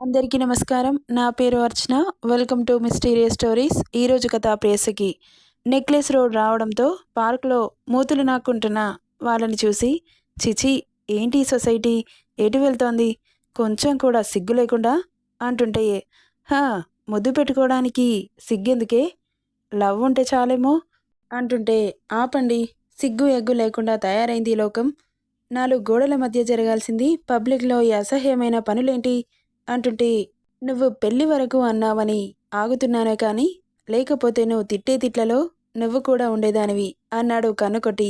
అందరికీ నమస్కారం. నా పేరు Archana. Welcome to mysterious stories. ఈరోజు కథ ప్రేయసికి నెక్లెస్ రోడ్ రావడంతో పార్క్లో మూతులు నాక్కుంటున్న వాళ్ళని చూసి, చిచి ఏంటి ఈ సొసైటీ, ఎటు వెళ్తోంది, కొంచెం కూడా సిగ్గు లేకుండా అంటుంటే, హా ముద్దు పెట్టుకోవడానికి సిగ్గెందుకే, లవ్ ఉంటే చాలేమో అంటుంటే, ఆపండి, సిగ్గు ఎగ్గు లేకుండా తయారైంది ఈ లోకం. నాలుగు గోడల మధ్య జరగాల్సింది పబ్లిక్లో ఈ అసహ్యమైన పనులేంటి అంటుంటే, నువ్వు పెళ్లి వరకు అన్నావని ఆగుతున్నానే కానీ, లేకపోతే నువ్వు తిట్టే తిట్లలో నువ్వు కూడా ఉండేదానివి అన్నాడు కన్నుకొట్టి.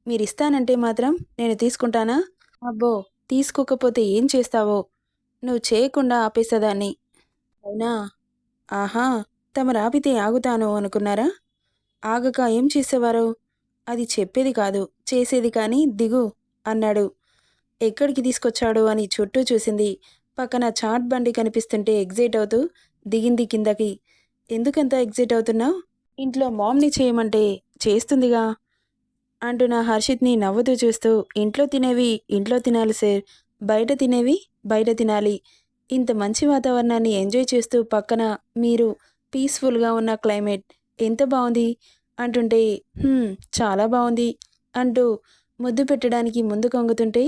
మీరిస్తానంటే మాత్రం నేను తీసుకుంటానా? అబ్బో, తీసుకోకపోతే ఏం చేస్తావో, నువ్వు చేయకుండా ఆపేసేదాన్ని. అవునా? ఆహా, తమరాపితే ఆగుతాను అనుకున్నారా? ఆగక ఏం చేసేవారు? అది చెప్పేది కాదు, చేసేది కానీ, దిగు అన్నాడు. ఎక్కడికి తీసుకొచ్చాడు అని చుట్టూ చూసింది. పక్కన చాట్ బండి కనిపిస్తుంటే ఎగ్జైట్ అవుతూ దిగింది కిందకి. ఎందుకంత ఎగ్జైట్ అవుతున్నావు? ఇంట్లో మామ్ని చేయమంటే చేస్తుందిగా అంటున్న హర్షిత్ని నవ్వుతూ చూస్తూ, ఇంట్లో తినేవి ఇంట్లో తినాలి సార్, బయట తినేవి బయట తినాలి. ఇంత మంచి వాతావరణాన్ని ఎంజాయ్ చేస్తూ పక్కన మీరు పీస్ఫుల్గా ఉన్న క్లైమేట్ ఎంత బాగుంది అంటుంటే, చాలా బాగుంది అంటూ ముద్దు పెట్టడానికి ముందు కొంగుతుంటే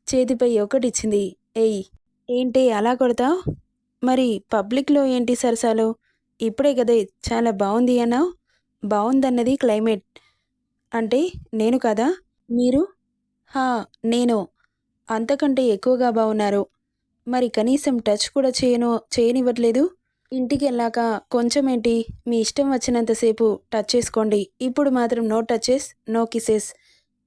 చేతిపై ఒకటిచ్చింది. ఎయ్, ఏంటి అలా కొడతావ్? మరి పబ్లిక్లో ఏంటి సరసాలు? ఇప్పుడే కదే చాలా బాగుంది అన్నావు. బాగుందన్నది క్లైమేట్ అంటే నేను కదా? మీరు? హా, నేను అంతకంటే ఎక్కువగా బాగున్నారు. మరి కనీసం టచ్ కూడా చేయనివ్వట్లేదు. ఇంటికి వెళ్ళాక కొంచెం ఏంటి, మీ ఇష్టం వచ్చినంతసేపు టచ్ చేసుకోండి. ఇప్పుడు మాత్రం నో టచెస్, నో కిసెస్.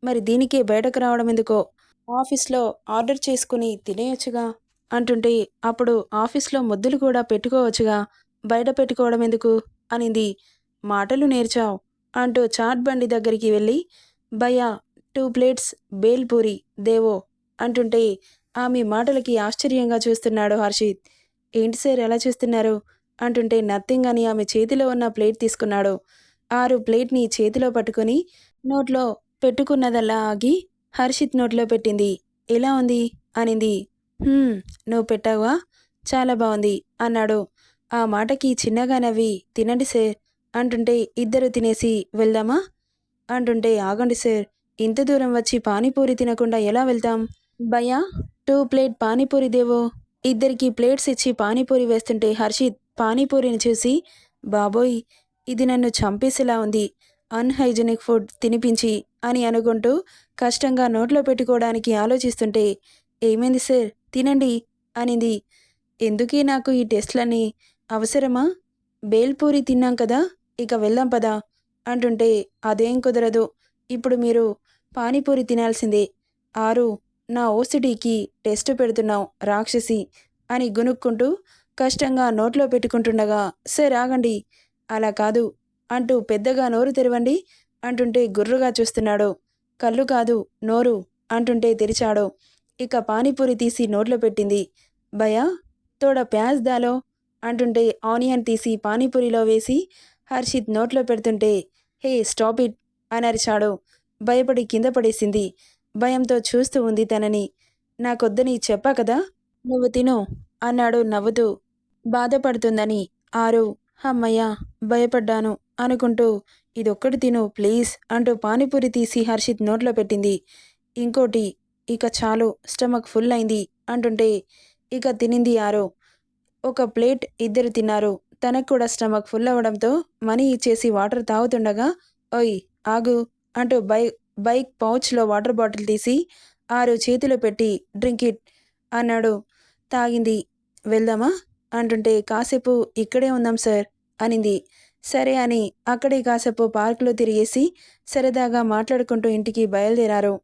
మరి దీనికే బయటకు రావడం ఎందుకో? ఆఫీస్లో ఆర్డర్ చేసుకుని తినేయొచ్చుగా అంటుంటే, అప్పుడు ఆఫీస్లో ముద్దులు కూడా పెట్టుకోవచ్చుగా, బయట పెట్టుకోవడం ఎందుకు అనింది. మాటలు నేర్చావు అంటూ చాట్ బండి దగ్గరికి వెళ్ళి, భయ్యా 2 ప్లేట్స్ బేల్పూరి దేవో అంటుంటే, ఆమె మాటలకి ఆశ్చర్యంగా చూస్తున్నాడు హర్షిత్. ఏంటి సార్ ఎలా చూస్తున్నారు అంటుంటే, నథింగ్ అని ఆమె చేతిలో ఉన్న ప్లేట్ తీసుకున్నాడు. 6 ప్లేట్ని చేతిలో పట్టుకుని నోట్లో పెట్టుకున్నదల్లా ఆగి హర్షిత్ నోట్లో పెట్టింది. ఎలా ఉంది అనింది. నువ్వు పెట్టావా, చాలా బాగుంది అన్నాడు. ఆ మాటకి చిన్నగా నవ్వి, తినండి సార్ అంటుంటే, ఇద్దరు తినేసి వెళ్దామా అంటుంటే, ఆగండి సార్, ఇంత దూరం వచ్చి పానీపూరి తినకుండా ఎలా వెళ్తాం? భయ్యా 2 ప్లేట్ పానీపూరి దేవో. ఇద్దరికి ప్లేట్స్ ఇచ్చి పానీపూరి వేస్తుంటే హర్షిత్ పానీపూరిని చూసి, బాబోయ్, ఇది నన్ను చంపేసేలా ఉంది, అన్హైజెనిక్ ఫుడ్ తినిపించి అని అనుకుంటూ కష్టంగా నోట్లో పెట్టుకోవడానికి ఆలోచిస్తుంటే, ఏమైంది సార్, తినండి అనింది. ఎందుకే నాకు ఈ టెస్ట్లన్నీ, అవసరమా? బేల్పూరి తిన్నాం కదా, ఇక వెళ్దాం పదా అంటుంటే, అదేం కుదరదు, ఇప్పుడు మీరు పానీపూరి తినాల్సిందే. 6 నా ఓసిడీకి టెస్ట్ పెడుతున్నావు రాక్షసి అని గునుక్కుంటూ కష్టంగా నోట్లో పెట్టుకుంటుండగా, సార్ ఆగండి, అలా కాదు అంటూ పెద్దగా నోరు తెరవండి అంటుంటే గుర్రుగా చూస్తున్నాడు. కళ్ళు కాదు నోరు అంటుంటే తెరిచాడు. ఇక పానీపూరి తీసి నోట్లో పెట్టింది. భయా తోడ ప్యాజ్ దాలో అంటుంటే ఆనియన్ తీసి పానీపూరిలో వేసి హర్షిత్ నోట్లో పెడుతుంటే, హే స్టాప్ ఇట్ అని అరిచాడు. భయపడి కింద పడేసింది. భయంతో చూస్తూ ఉంది తనని. నాకొద్దని చెప్పా కదా, నువ్వు తిను అన్నాడు నవ్వుతూ. బాధపడుతుందని 6 అమ్మయ్యా భయపడ్డాను అనుకుంటూ, ఇదొక్కటి తిను ప్లీజ్ అంటూ పానీపూరి తీసి హర్షిత్ నోట్లో పెట్టింది. ఇంకోటి, ఇక చాలు, స్టమక్ ఫుల్ అయింది అంటుంటే ఇక తినింది 6. ఒక ప్లేట్ ఇద్దరు తిన్నారు. తనకు కూడా స్టమక్ ఫుల్ అవ్వడంతో మనీ ఇచ్చేసి వాటర్ తాగుతుండగా, ఓయ్ ఆగు అంటూ బైక్ పౌచ్లో వాటర్ బాటిల్ తీసి 6 చేతిలో పెట్టి, డ్రింక్ ఇట్ అన్నాడు. తాగింది. వెళ్దామా అంటుంటే, కాసేపు ఇక్కడే ఉందాం సార్ అనింది. సరే అని అక్కడే కాసేపు పార్కులో తిరిగేసి సరదాగా మాట్లాడుకుంటూ ఇంటికి బయలుదేరారు.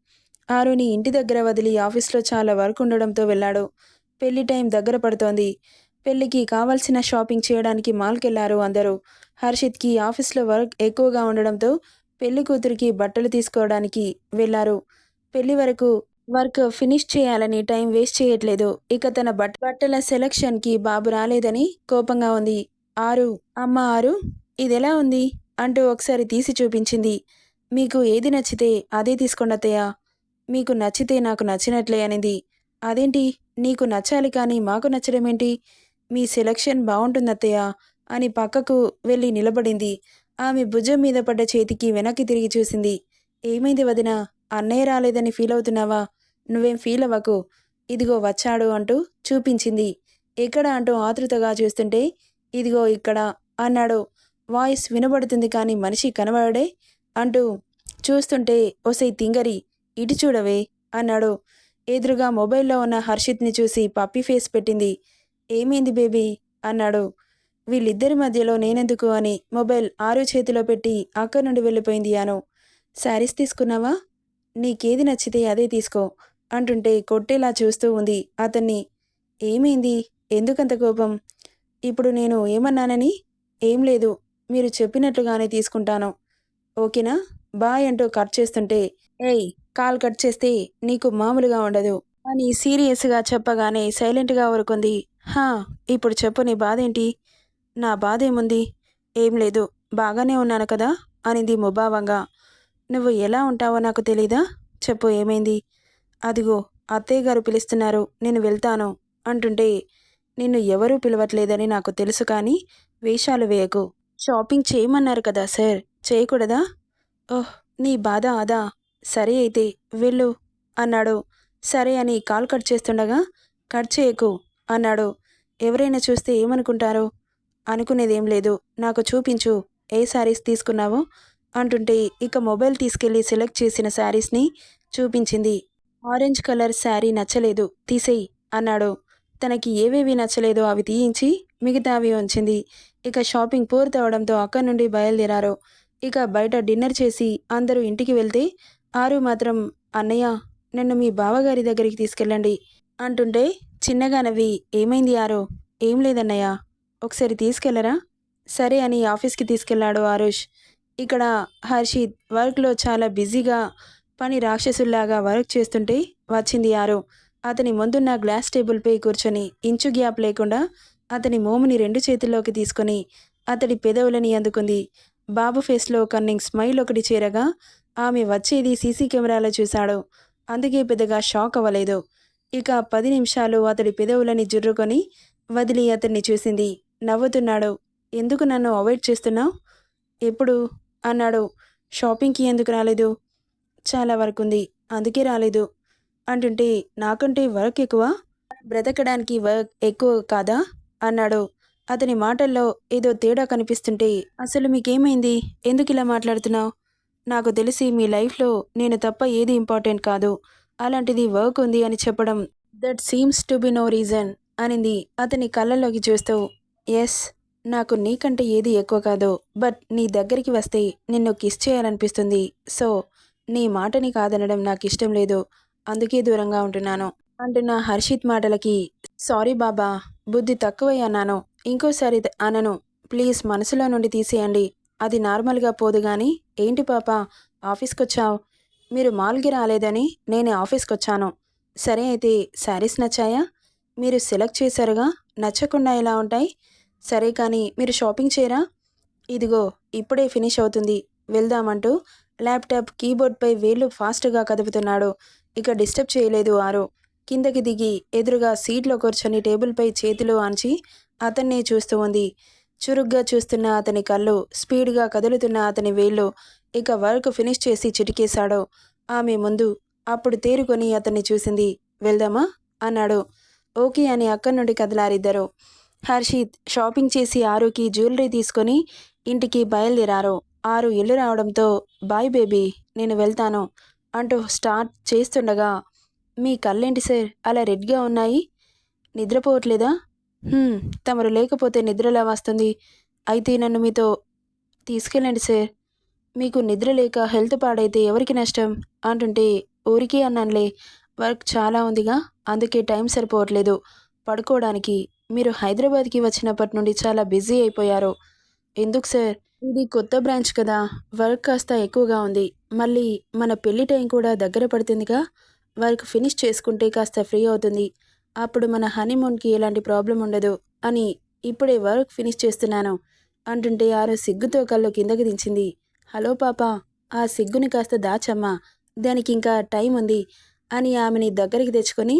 6ని ఇంటి దగ్గర వదిలి ఆఫీస్లో చాలా వర్క్ ఉండడంతో వెళ్ళాడు. పెళ్లి టైం దగ్గర పడుతోంది. పెళ్లికి కావాల్సిన షాపింగ్ చేయడానికి మాల్కెళ్లారు అందరూ. హర్షిత్కి ఆఫీస్లో వర్క్ ఎక్కువగా ఉండడంతో పెళ్లి కూతురికి బట్టలు తీసుకోవడానికి వెళ్లారు. పెళ్లి వరకు వర్క్ ఫినిష్ చేయాలని టైం వేస్ట్ చేయట్లేదు. ఇక తన బట్టల సెలక్షన్కి బాబు రాలేదని కోపంగా ఉంది. 6 అమ్మ 6 ఇదెలా ఉంది అంటూ ఒకసారి తీసి చూపించింది. మీకు ఏది నచ్చితే అదే తీసుకోండి అత్తయ్య, మీకు నచ్చితే నాకు నచ్చినట్లే అనింది. అదేంటి, నీకు నచ్చాలి కానీ మాకు నచ్చడమేంటి? మీ సెలక్షన్ బావుంటుందత్తయ్య అని పక్కకు వెళ్ళి నిలబడింది. ఆమె భుజం మీద పడ్డ చేతికి వెనక్కి తిరిగి చూసింది. ఏమైంది వదినా? అన్నయ్య రాలేదని ఫీలవుతున్నావా? నువ్వేం ఫీలవ్వకు. ఇదిగో వచ్చాడు అంటూ చూపించింది. ఎక్కడ అంటూ ఆతృతగా చూస్తుంటే, ఇదిగో ఇక్కడ అన్నాడు. వాయిస్ వినబడుతుంది కానీ మనిషి కనబడడే అంటూ చూస్తుంటే, ఒసేయ్ తింగరి ఇటు చూడవే అన్నాడు. ఎదురుగా మొబైల్లో ఉన్న హర్షిత్ని చూసి పప్పీ ఫేస్ పెట్టింది. ఏమైంది బేబీ అన్నాడు. వీళ్ళిద్దరి మధ్యలో నేనెందుకు అని మొబైల్ ఆరు చేతిలో పెట్టి అక్కడి నుండి వెళ్ళిపోయింది అను. శారీస్ తీసుకున్నావా? నీకేది నచ్చితే అదే తీసుకో అంటుంటే కొట్టేలా చూస్తూ ఉంది అతన్ని. ఏమైంది? ఎందుకంత కోపం? ఇప్పుడు నేను ఏమన్నానని? ఏం లేదు, మీరు చెప్పినట్లుగానే తీసుకుంటాను. ఓకేనా? బాయ్ అంటూ కట్ చేస్తుంటే, ఏయ్ కాల్ కట్ చేస్తే నీకు మామూలుగా ఉండదు అని సీరియస్గా చెప్పగానే సైలెంట్గా ఊరుకుంది. హా, ఇప్పుడు చెప్పు నీ బాధేంటి? నా బాధేముంది? ఏం లేదు, బాగానే ఉన్నాను కదా అనింది ముభావంగా. నువ్వు ఎలా ఉంటావో నాకు తెలీదా? చెప్పు ఏమైంది? అదిగో అత్తయ్య గారు పిలుస్తున్నారు, నేను వెళ్తాను అంటుంటే, నిన్ను ఎవరూ పిలవట్లేదని నాకు తెలుసు కానీ వేషాలు వేయకు. షాపింగ్ చేయమన్నారు కదా సార్, చేయకూడదా? ఓహ్, నీ బాధ అదా? సరే అయితే వెళ్ళు అన్నాడు. సరే అని కాల్ కట్ చేస్తుండగా, కట్ చేయకు అన్నాడు. ఎవరైనా చూస్తే ఏమనుకుంటారు? అనుకునేదేం లేదు, నాకు చూపించు ఏ శారీస్ తీసుకున్నావో అంటుంటే ఇక మొబైల్ తీసుకెళ్లి సెలెక్ట్ చేసిన శారీస్ని చూపించింది. ఆరెంజ్ కలర్ శారీ నచ్చలేదు, తీసేయి అన్నాడు. తనకి ఏవేవి నచ్చలేదో అవి తీయించి మిగతావి ఉంచింది. ఇక షాపింగ్ పూర్తవడంతో అక్కడి నుండి బయలుదేరారు. ఇక బయట డిన్నర్ చేసి అందరూ ఇంటికి వెళ్తే ఆరు మాత్రం, అన్నయ్య నన్ను మీ బావగారి దగ్గరికి తీసుకెళ్ళండి అంటుంటే చిన్నగా నవ్వి, ఏమైంది ఆరు? ఏం లేదన్నయ్య, ఒకసారి తీసుకెళ్లరా? సరే అని ఆఫీస్కి తీసుకెళ్లాడు ఆరుష్. ఇక్కడ హర్షిత్ వర్క్లో చాలా బిజీగా పని రాక్షసుల్లాగా వర్క్ చేస్తుంటే వచ్చింది ఆరు. అతని ముందున్న గ్లాస్ టేబుల్పై కూర్చొని ఇంచు గ్యాప్ లేకుండా అతని మోముని రెండు చేతుల్లోకి తీసుకొని అతడి పెదవులని అందుకుంది. బాబు ఫేస్లో కన్నింగ్ స్మైల్ ఒకటి చేరగా ఆమె వచ్చేది సీసీ కెమెరాలో చూశాడు. అందుకే పెద్దగా షాక్ అవ్వలేదు. ఇక 10 నిమిషాలు అతడి పెదవులని జుర్రుకొని వదిలి అతన్ని చూసింది. నవ్వుతున్నాడు. ఎందుకు నన్ను అవాయిడ్ చేస్తున్నావు? ఎప్పుడు అన్నాడు. షాపింగ్కి ఎందుకు రాలేదు? చాలా వర్క్ ఉంది, అందుకే రాలేదు అంటుంటే, నాకంటే వర్క్ ఎక్కువ, బ్రతకడానికి వర్క్ ఎక్కువ కాదా అన్నాడు. అతని మాటల్లో ఏదో తేడా కనిపిస్తుంటే, అసలు మీకేమైంది? ఎందుకు ఇలా మాట్లాడుతున్నావు? నాకు తెలిసి మీ లైఫ్లో నేను తప్ప ఏది ఇంపార్టెంట్ కాదు, అలాంటిది వర్క్ ఉంది అని చెప్పడం that seems to be no reason అనింది అతని కళ్ళల్లోకి చూస్తూ. ఎస్, నాకు నీకంటే ఏది ఎక్కువ కాదు, బట్ నీ దగ్గరికి వస్తే నిన్ను కిస్ చేయాలనిపిస్తుంది. సో నీ మాటని కాదనడం నాకు ఇష్టం లేదు, అందుకే దూరంగా ఉంటున్నాను అంటున్న హర్షిత్ మాటలకి, సారీ బాబా, బుద్ధి తక్కువై అన్నాను, ఇంకోసారి అనను, ప్లీజ్ మనసులో నుండి తీసేయండి, అది నార్మల్గా పోదు గాని. ఏంటి పాప ఆఫీస్కొచ్చావు? మీరు మాల్కి రాలేదని నేనే ఆఫీస్కొచ్చాను. సరే అయితే శారీస్ నచ్చాయా? మీరు సెలెక్ట్ చేశారుగా, నచ్చకుండా ఎలా ఉంటాయి? సరే కానీ మీరు షాపింగ్ చేయరా? ఇదిగో ఇప్పుడే ఫినిష్ అవుతుంది, వెళ్దామంటూ ల్యాప్టాప్ కీబోర్డ్పై వేళ్లు ఫాస్ట్గా కదుపుతున్నాడు. ఇక డిస్టర్బ్ చేయలేదు ఆరు. కిందకి దిగి ఎదురుగా సీట్లో కూర్చొని టేబుల్పై చేతులు ఆంచి అతన్నే చూస్తూ ఉంది. చురుగ్గా చూస్తున్న అతని కళ్ళు, స్పీడ్గా కదులుతున్న అతని వేళ్ళు. ఇక వర్క్ ఫినిష్ చేసి చిటికేశాడు ఆమె ముందు. అప్పుడు తేరుకొని అతన్ని చూసింది. వెళ్దామా అన్నాడు. ఓకే అని అక్కడి నుండి కదలారిద్దరు. హర్షిత్ షాపింగ్ చేసి ఆరుకి జ్యువెలరీ తీసుకొని ఇంటికి బయలుదేరారు. ఆరు ఇల్లు రావడంతో, బాయ్ బేబీ, నేను వెళ్తాను అంటూ స్టార్ట్ చేస్తుండగా, మీ కళ్ళేంటి సార్ అలా రెడ్గా ఉన్నాయి? నిద్రపోవట్లేదా? తమరు లేకపోతే నిద్రలా వస్తుంది. అయితే నన్ను మీతో తీసుకెళ్ళండి సార్. మీకు నిద్ర లేక హెల్త్ పాడైతే ఎవరికి నష్టం అంటుంటే, ఊరికే అన్నానులే, వర్క్ చాలా ఉందిగా, అందుకే టైం సరిపోవట్లేదు పడుకోవడానికి. మీరు హైదరాబాద్కి వచ్చినప్పటి నుండి చాలా బిజీ అయిపోయారు. ఎందుకు సార్? ఇది కొత్త బ్రాంచ్ కదా, వర్క్ కాస్త ఎక్కువగా ఉంది. మళ్ళీ మన పెళ్లి టైం కూడా దగ్గర పడుతుందిగా, వర్క్ ఫినిష్ చేసుకుంటే కాస్త ఫ్రీ అవుతుంది. అప్పుడు మన హనీమూన్కి ఎలాంటి ప్రాబ్లం ఉండదు అని ఇప్పుడే వర్క్ ఫినిష్ చేస్తున్నాను అంటుంటే ఆరు సిగ్గుతో కళ్ళు కిందకి దించింది. హలో పాప, ఆ సిగ్గుని కాస్త దాచమ్మా, దానికి ఇంకా టైం ఉంది అని ఆమెని దగ్గరికి తెచ్చుకొని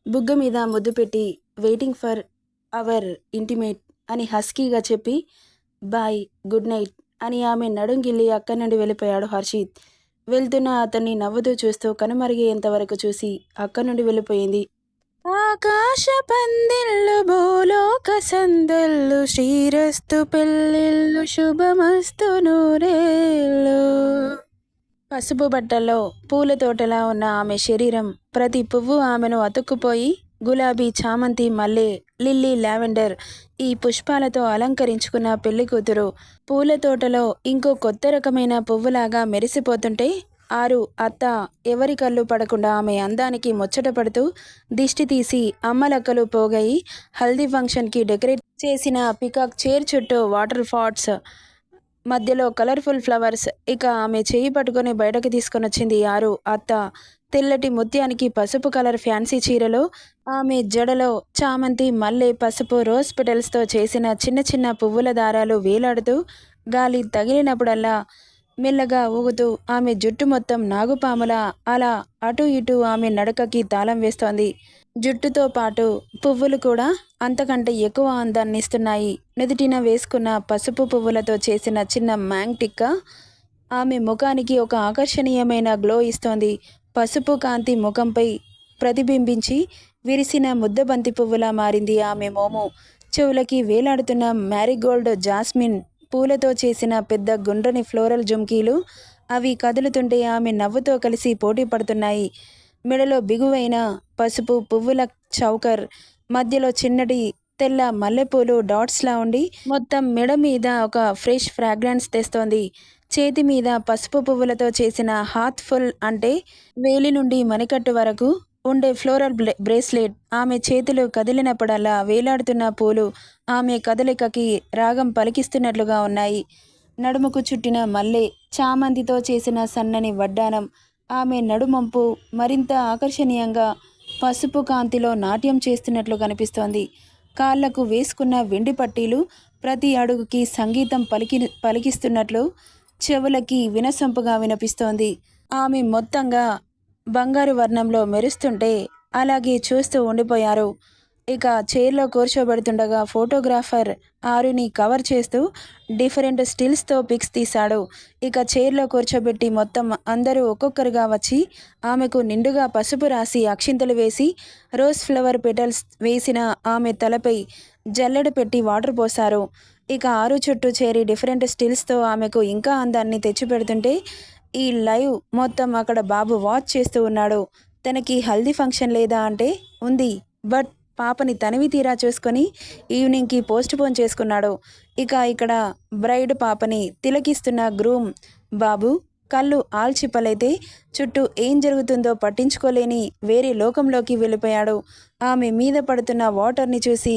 బుగ్గ మీద ముద్దు పెట్టి, వెయిటింగ్ ఫర్ అవర్ ఇంటిమేట్ అని హస్కీగా చెప్పి బాయ్ గుడ్ నైట్ అని ఆమె నడుంగిల్లి అక్కడి నుండి వెళ్ళిపోయాడు హర్షిత్. వెళ్తున్న అతన్ని నవ్వుతూ చూస్తూ కనుమరిగేంతవరకు చూసి అక్కడి నుండి వెళ్ళిపోయింది. ఆకాశ పందిళ్ళు భూలోక సందళ్ళు శ్రీరస్తు పెళ్ళిళ్ళు శుభమస్తు నూరేళ్ళు. పసుపు బట్టల్లో పూల తోటలా ఉన్న ఆమె శరీరం ప్రతి పువ్వు ఆమెను అతుక్కుపోయి గులాబీ, చామంతి, మల్లె, లిల్లీ, లావెండర్ ఈ పుష్పాలతో అలంకరించుకున్న పెళ్లి కూతురు పూల తోటలో ఇంకో కొత్త రకమైన పువ్వులాగా మెరిసిపోతుంటే ఆరు అత్త ఎవరి కళ్ళు పడకుండా ఆమె అందానికి ముచ్చట పడుతూ దిష్టి తీసి అమ్మలక్కలు పోగయి హల్దీ ఫంక్షన్కి డెకరేట్ చేసిన పికాక్ చైర్ చుట్టూ వాటర్ ఫాట్స్ మధ్యలో కలర్ఫుల్ ఫ్లవర్స్. ఇక ఆమె చేయి పట్టుకొని బయటకు తీసుకొని వచ్చింది ఆరు అత్త. తెల్లటి ముత్యానికి పసుపు కలర్ ఫ్యాన్సీ చీరలో ఆమె జడలో చామంతి, మల్లె, పసుపు, రోజ్ పెటల్స్తో చేసిన చిన్న చిన్న పువ్వుల దారాలు వేలాడుతూ గాలి తగిలినప్పుడల్లా మెల్లగా ఊగుతూ ఆమె జుట్టు మొత్తం నాగుపాములా అలా అటు ఇటు ఆమె నడకకి తాళం వేస్తోంది. జుట్టుతో పాటు పువ్వులు కూడా అంతకంటే ఎక్కువ అందాన్ని ఇస్తున్నాయి. నుదుటిన వేసుకున్న పసుపు పువ్వులతో చేసిన చిన్న మ్యాంగ్ టిక్కా ఆమె ముఖానికి ఒక ఆకర్షణీయమైన గ్లో ఇస్తోంది. పసుపు కాంతి ముఖంపై ప్రతిబింబించి విరిసిన ముద్దబంతి పువ్వులా మారింది ఆమె మోము. చెవులకి వేలాడుతున్న మ్యారీగోల్డ్, జాస్మిన్ పూలతో చేసిన పెద్ద గుండ్రని ఫ్లోరల్ జుమ్కీలు అవి కదులుతుంటే ఆమె నవ్వుతో కలిసి పోటీ పడుతున్నాయి. మెడలో బిగువైన పసుపు పువ్వుల చౌకర్ మధ్యలో చిన్నటి తెల్ల మల్లెపూలు డాట్స్లా ఉండి మొత్తం మెడ మీద ఒక ఫ్రెష్ ఫ్రాగ్రెన్స్ తెస్తోంది. చేతి మీద పసుపు పువ్వులతో చేసిన హాత్ఫుల్ అంటే వేలి నుండి మణికట్టు వరకు ఉండే ఫ్లోరల్ బ్రేస్లెట్. ఆమె చేతులు కదిలినప్పుడల్లా వేలాడుతున్న పూలు ఆమె కదలికకి రాగం పలికిస్తున్నట్లుగా ఉన్నాయి. నడుముకు చుట్టిన మల్లె, చామంతితో చేసిన సన్నని వడ్డానం ఆమె నడుమంపు మరింత ఆకర్షణీయంగా పసుపు కాంతిలో నాట్యం చేస్తున్నట్లు కనిపిస్తోంది. కాళ్లకు వేసుకున్న వెండి పట్టీలు ప్రతి అడుగుకి సంగీతం పలికిస్తున్నట్లు చెవులకి వినసొంపుగా వినిపిస్తోంది. ఆమె మొత్తంగా బంగారు వర్ణంలో మెరుస్తుంటే అలాగే చూస్తూ ఉండిపోయారు. ఇక చైర్లో కూర్చోబెడుతుండగా ఫోటోగ్రాఫర్ ఆరుని కవర్ చేస్తూ డిఫరెంట్ స్టిల్స్తో పిక్స్ తీశాడు. ఇక చైర్లో కూర్చోబెట్టి మొత్తం అందరూ ఒక్కొక్కరుగా వచ్చి ఆమెకు నిండుగా పసుపు రాసి అక్షింతలు వేసి రోజ్ ఫ్లవర్ పెటల్స్ వేసిన ఆమె తలపై జల్లెడ పెట్టి వాటర్ పోశారు. ఇక ఆరు చుట్టూ చేరి డిఫరెంట్ స్టిల్స్తో ఆమెకు ఇంకా అందాన్ని తెచ్చిపెడుతుంటే ఈ లైవ్ మొత్తం అక్కడ బాబు వాచ్ చేస్తూ ఉన్నాడు. తనకి హల్దీ ఫంక్షన్ లేదా అంటే ఉంది, బట్ పాపని తనివి తీరా చూసుకొని ఈవినింగ్కి పోస్ట్ పోన్ చేసుకున్నాడు. ఇక ఇక్కడ బ్రైడ్ పాపని తిలకిస్తున్న గ్రూమ్ బాబు కళ్ళు ఆల్చిప్పలైతే చుట్టూ ఏం జరుగుతుందో పట్టించుకోలేని వేరే లోకంలోకి వెళ్ళిపోయాడు. ఆమె మీద పడుతున్న వాటర్ని చూసి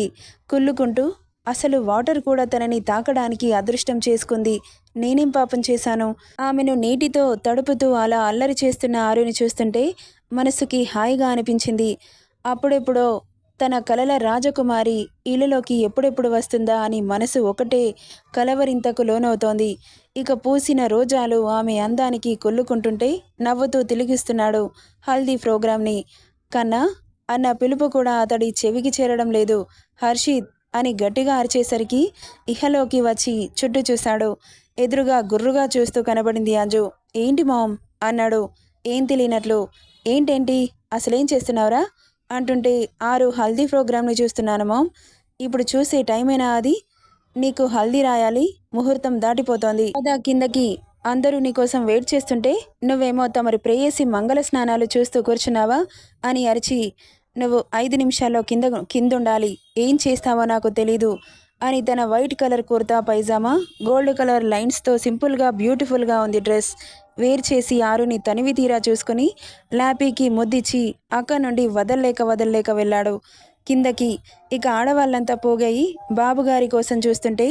కుళ్ళుకుంటూ అసలు వాటర్ కూడా తనని తాకడానికి అదృష్టం చేసుకుంది, నేనేం పాపం చేశాను? ఆమెను నీటితో తడుపుతూ అలా అల్లరి చేస్తున్న ఆరుని చూస్తుంటే మనసుకి హాయిగా అనిపించింది. అప్పుడెప్పుడో తన కలల రాజకుమారి ఇళ్ళలోకి ఎప్పుడెప్పుడు వస్తుందా అని మనసు ఒకటే కలవరింతకు లోనవుతోంది. ఇక పూసిన రోజాలు ఆమె అందానికి కొల్లుకుంటుంటే నవ్వుతూ తిలిగిస్తున్నాడు హల్దీ ప్రోగ్రాంని. కన్నా అన్న పిలుపు కూడా అతడి చెవికి చేరడం లేదు. హర్షిత్ అని గట్టిగా అరిచేసరికి ఇహలోకి వచ్చి చుట్టూ చూశాడు. ఎదురుగా గుర్రుగా చూస్తూ కనబడింది అంజు. ఏంటి మామ్ అన్నాడు ఏం తెలియనట్లు. ఏంటేంటి అసలేం చేస్తున్నావురా అంటుంటే ఆరు హల్దీ ప్రోగ్రాంని చూస్తున్నాను మామ్. ఇప్పుడు చూసే టైమేనా అది? నీకు హల్దీ రాయాలి, ముహూర్తం దాటిపోతోంది కదా కిందకి. అందరూ నీకోసం వెయిట్ చేస్తుంటే నువ్వేమో తమరి ప్రేయసి మంగళ స్నానాలు చూస్తూ కూర్చున్నావా అని అరిచి నువ్వు 5 నిమిషాల్లో కిందుండాలి, ఏం చేస్తావో నాకు తెలీదు అని తన white colour kurta pyjama gold colour లైన్స్తో సింపుల్గా బ్యూటిఫుల్గా ఉంది డ్రెస్ వేర్ చేసి ఆరుని తనివి తీరా చూసుకుని లాపీకి ముద్దిచ్చి అక్కడి నుండి వదల్లేక వెళ్ళాడు కిందకి. ఇక ఆడవాళ్ళంతా పోగాయి బాబుగారి కోసం చూస్తుంటే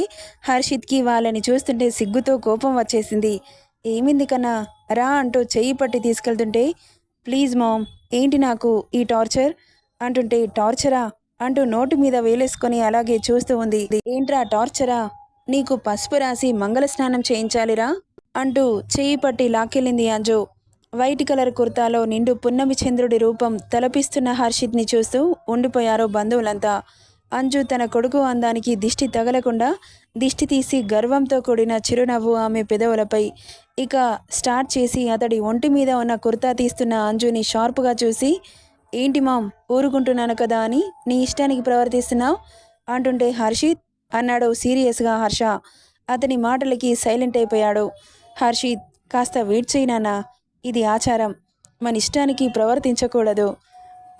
హర్షిత్కి వాళ్ళని చూస్తుంటే సిగ్గుతో కోపం వచ్చేసింది. ఏమింది కన్నా రా అంటూ చెయ్యి పట్టి తీసుకెళ్తుంటే ప్లీజ్ మామ్ ఏంటి నాకు ఈ టార్చర్ అంటుంటే టార్చరా అంటూ నోటు మీద వేలేసుకొని అలాగే చూస్తూ ఉంది. ఏంట్రా టార్చరా? నీకు పసుపు రాసి మంగళ స్నానం చేయించాలిరా అంటూ చెయ్యి పట్టి లాక్కెళ్ళింది అంజు. వైట్ కలర్ కుర్తాలో నిండు పున్నమి చంద్రుడి రూపం తలపిస్తున్న హర్షిత్ని చూస్తూ ఉండిపోయారు బంధువులంతా. అంజు తన కొడుకు అందానికి దిష్టి తగలకుండా దిష్టి తీసి గర్వంతో కూడిన చిరునవ్వు ఆమె పెదవులపై. ఇక స్టార్ట్ చేసి అతడి ఒంటి మీద ఉన్న కుర్తా తీస్తున్న అంజుని షార్ప్గా చూసి, ఏంటి మామ్, ఊరుకుంటున్నాను కదా అని నీ ఇష్టానికి ప్రవర్తిస్తున్నావు అంటుంటే, హర్షిత్ అన్నాడు సీరియస్గా హర్ష. అతని మాటలకి సైలెంట్ అయిపోయాడు. హర్షిత్, కాస్త వెయిట్ చేయనానా, ఇది ఆచారం, మన ఇష్టానికి ప్రవర్తించకూడదు.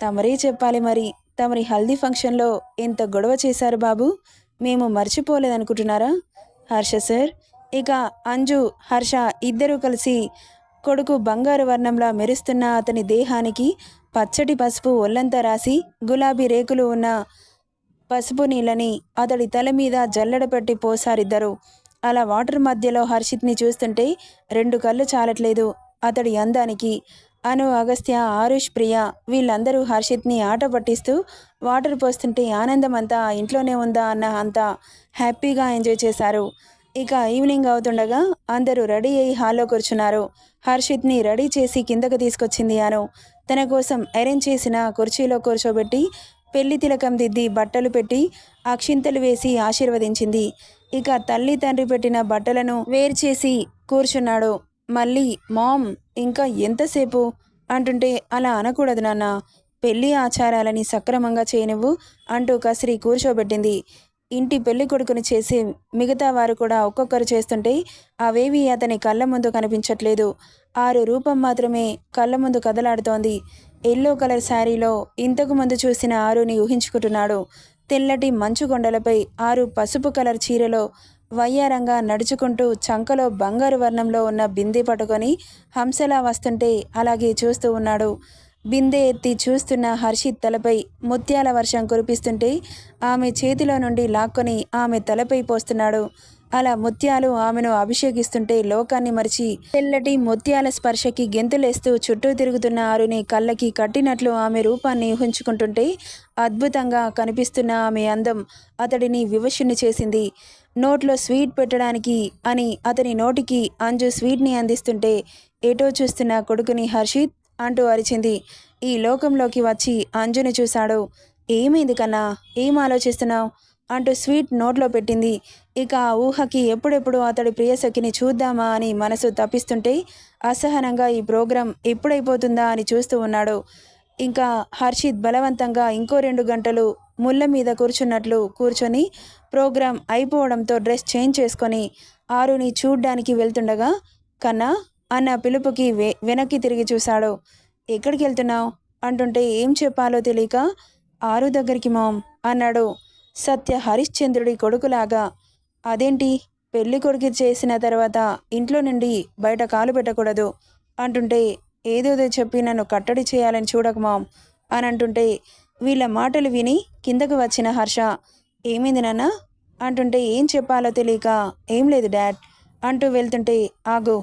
తమరే చెప్పాలి మరి, తమరి హల్దీ ఫంక్షన్లో ఎంత గొడవ చేశారు బాబు, మేము మర్చిపోలేదనుకుంటున్నారా హర్ష సార్. ఇక అంజు హర్ష ఇద్దరూ కలిసి కొడుకు బంగారు వర్ణంలా మెరుస్తున్న అతని దేహానికి పచ్చటి పసుపు ఒళ్ళంతా రాసి గులాబీ రేకులు ఉన్న పసుపు నీళ్ళని అతడి తల మీద జల్లెడపెట్టి పోసారిద్దరు. అలా వాటర్ మధ్యలో హర్షిత్ని చూస్తుంటే రెండు కళ్ళు చాలట్లేదు అతడి అందానికి. అను, అగస్త్య, ఆరుష్, ప్రియ వీళ్ళందరూ హర్షిత్ని ఆట పట్టిస్తూ వాటర్ పోస్తుంటే ఆనందం అంతా ఆ ఇంట్లోనే ఉందా అన్న అంతా హ్యాపీగా ఎంజాయ్ చేశారు. ఇక ఈవినింగ్ అవుతుండగా అందరూ రెడీ అయ్యి హాల్లో కూర్చున్నారు. హర్షిత్ని రెడీ చేసి కిందకు తీసుకొచ్చింది అను. తన కోసం అరేంజ్ చేసిన కుర్చీలో కూర్చోబెట్టి పెళ్లి తిలకం దిద్ది బట్టలు పెట్టి అక్షింతలు వేసి ఆశీర్వదించింది. ఇక తల్లి తండ్రి పెట్టిన బట్టలను వేరు చేసి కూర్చున్నాడు. మళ్ళీ మామ్, ఇంకా ఎంతసేపు అంటుంటే, అలా అనకూడదు నాన్న, పెళ్లి ఆచారాలని సక్రమంగా చేయనివ్వు అంటూ కసిరి కూర్చోబెట్టింది. ఇంటి పెళ్లి కొడుకుని చేసి మిగతా వారు కూడా ఒక్కొక్కరు చేస్తుంటే అవేవి అతని కళ్ళ ముందు కనిపించట్లేదు. ఆరు రూపం మాత్రమే కళ్ళ ముందు కదలాడుతోంది. ఎల్లో కలర్ శారీలో ఇంతకు ముందు చూసిన ఆరుని ఊహించుకుంటున్నాడు. తెల్లటి మంచు కొండలపై ఆరు పసుపు కలర్ చీరలో వయ్యారంగా నడుచుకుంటూ చంకలో బంగారు వర్ణంలో ఉన్న బిందె పట్టుకొని హంసలా వస్తుంటే అలాగే చూస్తూ ఉన్నాడు. బిందె ఎత్తి చూస్తున్న హర్షిత్ తలపై ముత్యాల వర్షం కురిపిస్తుంటే ఆమె చేతిలో నుండి లాక్కొని ఆమె తలపై పోస్తున్నాడు. అలా ముత్యాలు ఆమెను అభిషేకిస్తుంటే లోకాన్ని మరిచి తెల్లటి ముత్యాల స్పర్శకి గెంతులేస్తూ చుట్టూ తిరుగుతున్న ఆరుని కళ్ళకి కట్టినట్లు ఆమె రూపాన్ని ఊహించుకుంటుంటే అద్భుతంగా కనిపిస్తున్న ఆమె అందం అతడిని వివశుని చేసింది. నోట్లో స్వీట్ పెట్టడానికి అని అతని నోటికి అంజు స్వీట్ని అందిస్తుంటే ఏటో చూస్తున్న కొడుకుని హర్షిత్ అంటూ అరిచింది. ఈ లోకంలోకి వచ్చి అంజుని చూశాడు. ఏమైంది కన్నా, ఏం ఆలోచిస్తున్నావు అంటూ స్వీట్ నోట్లో పెట్టింది. ఇక ఆ ఊహకి ఎప్పుడెప్పుడు అతడి ప్రియసఖిని చూద్దామా అని మనసు తప్పిస్తుంటే అసహనంగా ఈ ప్రోగ్రాం ఎప్పుడైపోతుందా అని చూస్తూ ఉన్నాడు. ఇంకా హర్షిత్ బలవంతంగా ఇంకో 2 గంటలు ముళ్ళ మీద కూర్చున్నట్లు కూర్చొని ప్రోగ్రాం అయిపోవడంతో డ్రెస్ చేంజ్ చేసుకొని ఆరుని చూడ్డానికి వెళ్తుండగా కన్నా అన్న పిలుపుకి వెనక్కి తిరిగి చూశాడు. ఎక్కడికి వెళ్తున్నావు అంటుంటే ఏం చెప్పాలో తెలియక ఆరు దగ్గరికి మామ్ అన్నాడు సత్య హరిశ్చంద్రుడి కొడుకులాగా. అదేంటి, పెళ్లి కొడుకు చేసిన తర్వాత ఇంట్లో నుండి బయట కాలు పెట్టకూడదు అంటుంటే, ఏదేదో చెప్పి నన్ను కట్టడి చేయాలని చూడకు మామ్ అని అంటుంటే వీళ్ళ మాటలు విని కిందకు వచ్చిన హర్ష, ఏమైంది నాన్న అంటుంటే ఏం చెప్పాలో తెలియక, ఏం లేదు డాడ్ అంటూ వెళ్తుంటే, ఆగు,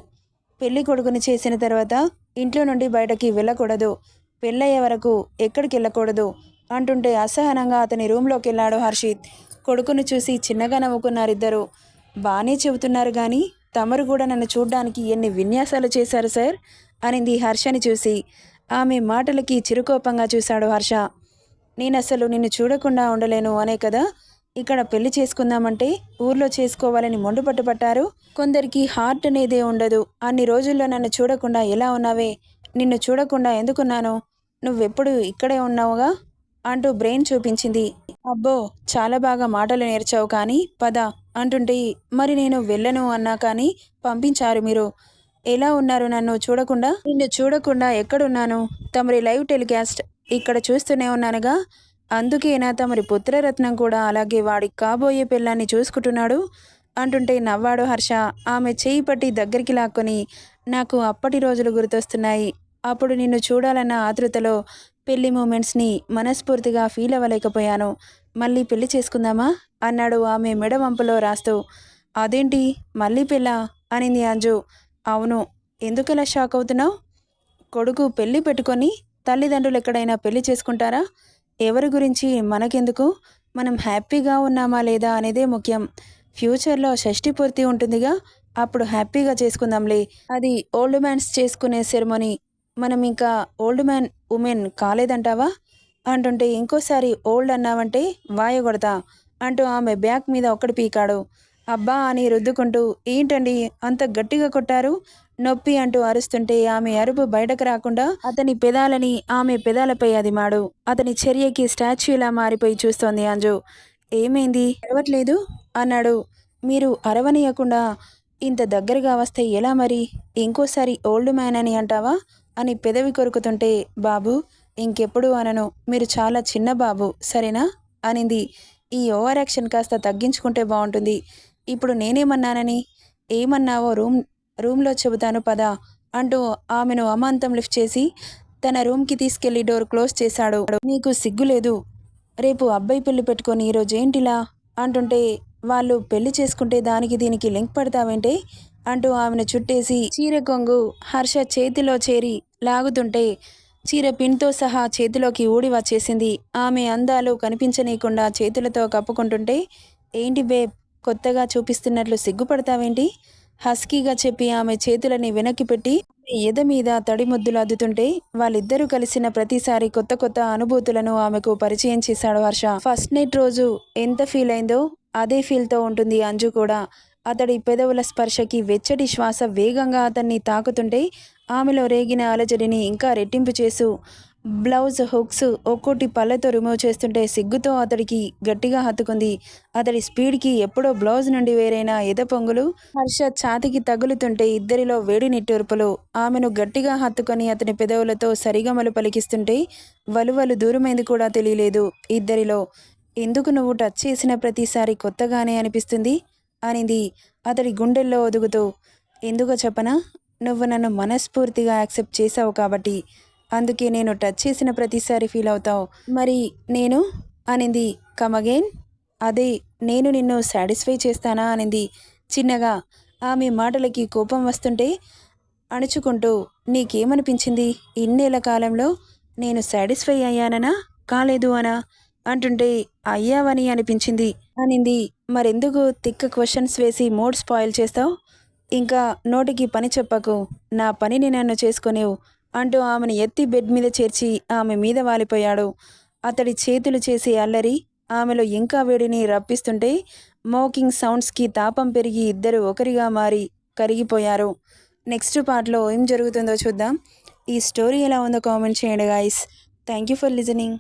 పెళ్లి కొడుకుని చేసిన తర్వాత ఇంట్లో నుండి బయటకి వెళ్ళకూడదు, పెళ్ళయ్యే వరకు ఎక్కడికి వెళ్ళకూడదు అంటుంటే అసహనంగా అతని రూమ్లోకి వెళ్ళాడు హర్షిత్. కొడుకును చూసి చిన్నగా నవ్వుకున్నారిద్దరు. బాగానే చెబుతున్నారు కానీ తమరు కూడా నన్ను చూడ్డానికి ఎన్ని విన్యాసాలు చేశారు సార్ అనింది హర్షని చూసి. ఆమె మాటలకి చిరుకోపంగా చూశాడు హర్ష. నేనసలు నిన్ను చూడకుండా ఉండలేను అనే కదా ఇక్కడ పెళ్లి చేసుకుందామంటే ఊర్లో చేసుకోవాలని మొండుపట్టు పట్టారు. కొందరికి హార్ట్ అనేదే ఉండదు. అన్ని రోజుల్లో నన్ను చూడకుండా ఎలా ఉన్నావే, నిన్ను చూడకుండా ఎందుకున్నాను, నువ్వెప్పుడు ఇక్కడే ఉన్నావుగా అంటూ బ్రెయిన్ చూపించింది. అబ్బో, చాలా బాగా మాటలు నేర్చావు కానీ పద అంటుంటే, మరి నేను వెళ్ళను అన్నా కానీ పంపించారు మీరు. ఎలా ఉన్నారు నన్ను చూడకుండా? నిన్ను చూడకుండా ఎక్కడున్నాను? తమరి లైవ్ టెలికాస్ట్ ఇక్కడ చూస్తూనే ఉన్నానుగా. అందుకేనా తమరి పుత్రరత్నం కూడా అలాగే వాడి కాబోయే పిల్లాన్ని చూసుకుంటున్నాడు అంటుంటే నవ్వాడు హర్ష. ఆమె చేయి పట్టి దగ్గరికి లాక్కొని, నాకు అప్పటి రోజులు గుర్తొస్తున్నాయి. అప్పుడు నిన్ను చూడాలన్న ఆతృతలో పెళ్లి మూమెంట్స్ని మనస్ఫూర్తిగా ఫీల్ అవ్వలేకపోయాను. మళ్ళీ పెళ్లి చేసుకుందామా అన్నాడు ఆమె మెడవంపులో రాస్తూ. అదేంటి మళ్ళీ పెళ్ళా అనింది అంజు. అవును, ఎందుకలా షాక్ అవుతున్నావు? కొడుకు పెళ్లి పెట్టుకొని తల్లిదండ్రులు ఎక్కడైనా పెళ్లి చేసుకుంటారా? ఎవరి గురించి మనకెందుకు, మనం హ్యాపీగా ఉన్నామా లేదా అనేదే ముఖ్యం. ఫ్యూచర్లో షష్ఠి పూర్తి ఉంటుందిగా, అప్పుడు హ్యాపీగా చేసుకుందాంలే. అది ఓల్డ్ మ్యాన్స్ చేసుకునే సెరమనీ. మనం ఇంకా ఓల్డ్ మ్యాన్ ఉమెన్ కాలేదంటావా? అంటుంటే ఇంకోసారి ఓల్డ్ అన్నావంటే వాయగొడతా అంటూ ఆమె బ్యాక్ మీద ఒక్కటి పీకాడు. అబ్బా అని రుద్దుకుంటూ ఏంటండి అంత గట్టిగా కొట్టారు నొప్పి అంటూ అరుస్తుంటే ఆమె అరుపు బయటకు రాకుండా అతని పెదాలని ఆమె పెదాలపై అదిమాడు. అతని చర్యకి స్టాచ్యూలా మారిపోయి చూస్తోంది అంజు. ఏమైంది అరవట్లేదు అన్నాడు. మీరు అరవనీయకుండా ఇంత దగ్గరగా వస్తే ఎలా మరి? ఇంకోసారి ఓల్డ్ మ్యాన్ అని అంటావా అని పెదవి కొరుకుతుంటే బాబు ఇంకెప్పుడు అనను, మీరు చాలా చిన్న బాబు సరేనా అనింది. ఈ ఓవర్ యాక్షన్ కాస్త తగ్గించుకుంటే బాగుంటుంది. ఇప్పుడు నేనేమన్నానని? ఏమన్నావో రూమ్లో చెబుతాను పద అంటూ ఆమెను అమాంతం లిఫ్ట్ చేసి తన రూమ్కి తీసుకెళ్లి డోర్ క్లోజ్ చేశాడు. నీకు సిగ్గులేదు? రేపు అబ్బాయి పెళ్లి పెట్టుకొని ఈరోజు ఏంటిలా అంటుంటే వాళ్ళు పెళ్లి చేసుకుంటే దానికి దీనికి లింక్ పడతావేంటే అంటూ ఆమెను చుట్టేసి చీర కొంగు హర్ష చేతిలో చేరి లాగుతుంటే చీర పిన్తో సహా చేతిలోకి ఊడి వచ్చేసింది. ఆమె అందాలు కనిపించనీయకుండా చేతులతో కప్పుకుంటుంటే ఏంటి బేబ్ కొత్తగా చూపిస్తున్నట్లు సిగ్గుపడతావేంటి హస్కీగా చెప్పి ఆమె చేతులని వెనక్కి పెట్టి ఎద మీద తడి ముద్దులు అద్దుతుంటే వాళ్ళిద్దరూ కలిసిన ప్రతిసారి కొత్త కొత్త అనుభూతులను ఆమెకు పరిచయం చేశాడు హర్ష. ఫస్ట్ నైట్ రోజు ఎంత ఫీల్ అయిందో అదే ఫీల్తో ఉంటుంది అంజు కూడా. అతడి పెదవుల స్పర్శకి వెచ్చటి శ్వాస వేగంగా అతన్ని తాకుతుంటే ఆమెలో రేగిన అలజడిని ఇంకా రెట్టింపు చేస్తూ బ్లౌజ్ హుక్స్ ఒక్కోటి పళ్ళతో రిమూవ్ చేస్తుంటే సిగ్గుతో అతడికి గట్టిగా హత్తుకుంది. అతడి స్పీడ్కి ఎప్పుడో బ్లౌజ్ నుండి వేరైన ఎద పొంగులు హర్ష ఛాతికి తగులుతుంటే ఇద్దరిలో వేడి నిట్టూర్పులు. ఆమెను గట్టిగా హత్తుకొని అతని పెదవులతో సరిగమలు పలికిస్తుంటే వలువలు దూరమైంది కూడా తెలియలేదు ఇద్దరిలో. ఎందుకు నువ్వు టచ్ చేసిన ప్రతిసారి కొత్తగానే అనిపిస్తుంది అనింది అతడి గుండెల్లో ఒదుగుతూ. ఎందుకో చెప్పనా? నువ్వు నన్ను మనస్ఫూర్తిగా యాక్సెప్ట్ చేసావు కాబట్టి. అందుకే నేను టచ్ చేసిన ప్రతిసారి ఫీల్ అవుతావు. మరి నేను అనింది. Come again. అదే నేను నిన్ను సాటిస్ఫై చేస్తానా అనింది చిన్నగా. ఆమె మాటలకి కోపం వస్తుంటే అణుచుకుంటూ నీకేమనిపించింది ఇన్నేళ్ల కాలంలో? నేను సాటిస్ఫై అయ్యాననా కాలేదు అనా అంటుంటే అయ్యావని అనిపించింది అనింది. మరెందుకు తిక్క క్వశ్చన్స్ వేసి మూడ్ స్పాయిల్ చేస్తావు? ఇంకా నోటికి పని చెప్పకు, నా పనిని నన్ను చేసుకునేవు అంటూ ఆమెను ఎత్తి బెడ్ మీద చేర్చి ఆమె మీద వాలిపోయాడు. అతడి చేతులు చేసే అల్లరి ఆమెలో ఇంకా వేడిని రప్పిస్తుంటే మోకింగ్ సౌండ్స్కి తాపం పెరిగి ఇద్దరు ఒకరిగా మారి కరిగిపోయారు. నెక్స్ట్ పార్ట్లో ఏం జరుగుతుందో చూద్దాం. ఈ స్టోరీ ఎలా ఉందో కామెంట్ చేయండి guys. Thank you for listening.